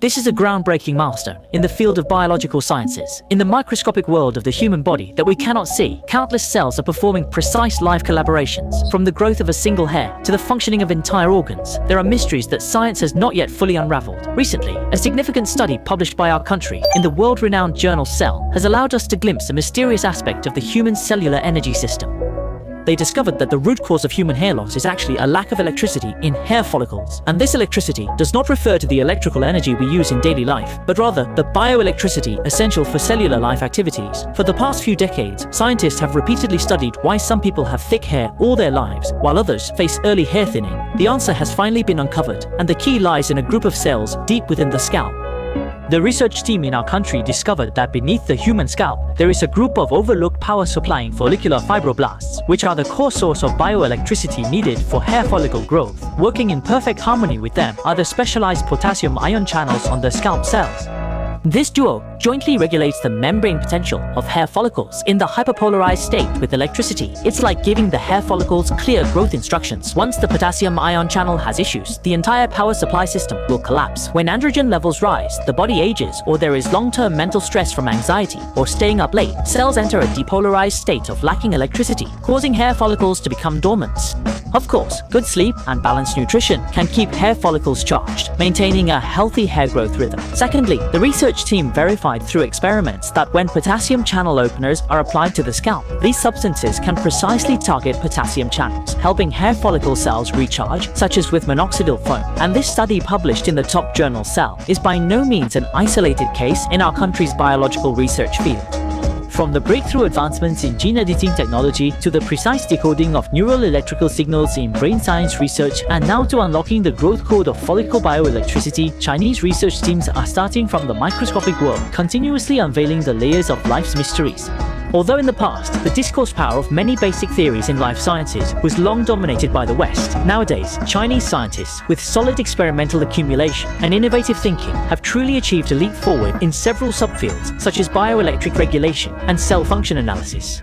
This is a groundbreaking milestone in the field of biological sciences. In the microscopic world of the human body that we cannot see, countless cells are performing precise live collaborations. From the growth of a single hair to the functioning of entire organs, there are mysteries that science has not yet fully unraveled. Recently, a significant study published by our country in the world-renowned journal Cell has allowed us to glimpse a mysterious aspect of the human cellular energy system. They discovered that the root cause of human hair loss is actually a lack of electricity in hair follicles. And this electricity does not refer to the electrical energy we use in daily life, but rather the bioelectricity essential for cellular life activities. For the past few decades, scientists have repeatedly studied why some people have thick hair all their lives, while others face early hair thinning. The answer has finally been uncovered, and the key lies in a group of cells deep within the scalp. The research team in our country discovered that beneath the human scalp, there is a group of overlooked power-supplying follicular fibroblasts, which are the core source of bioelectricity needed for hair follicle growth. Working in perfect harmony with them are the specialized potassium ion channels on the scalp cells. This duo jointly regulates the membrane potential of hair follicles in the hyperpolarized state with electricity. It's like giving the hair follicles clear growth instructions. Once the potassium ion channel has issues, the entire power supply system will collapse. When androgen levels rise, the body ages, or there is long-term mental stress from anxiety or staying up late, cells enter a depolarized state of lacking electricity, causing hair follicles to become dormant. Of course, good sleep and balanced nutrition can keep hair follicles charged, maintaining a healthy hair growth rhythm. Secondly, the research team verified through experiments that when potassium channel openers are applied to the scalp, these substances can precisely target potassium channels, helping hair follicle cells recharge, such as with minoxidil foam. And this study, published in the top journal Cell, is by no means an isolated case in our country's biological research field. From the breakthrough advancements in gene editing technology to the precise decoding of neural electrical signals in brain science research, and now to unlocking the growth code of follicle bioelectricity, Chinese research teams are starting from the microscopic world, continuously unveiling the layers of life's mysteries. Although in the past, the discourse power of many basic theories in life sciences was long dominated by the West, nowadays, Chinese scientists, with solid experimental accumulation and innovative thinking, have truly achieved a leap forward in several subfields such as bioelectric regulation and cell function analysis.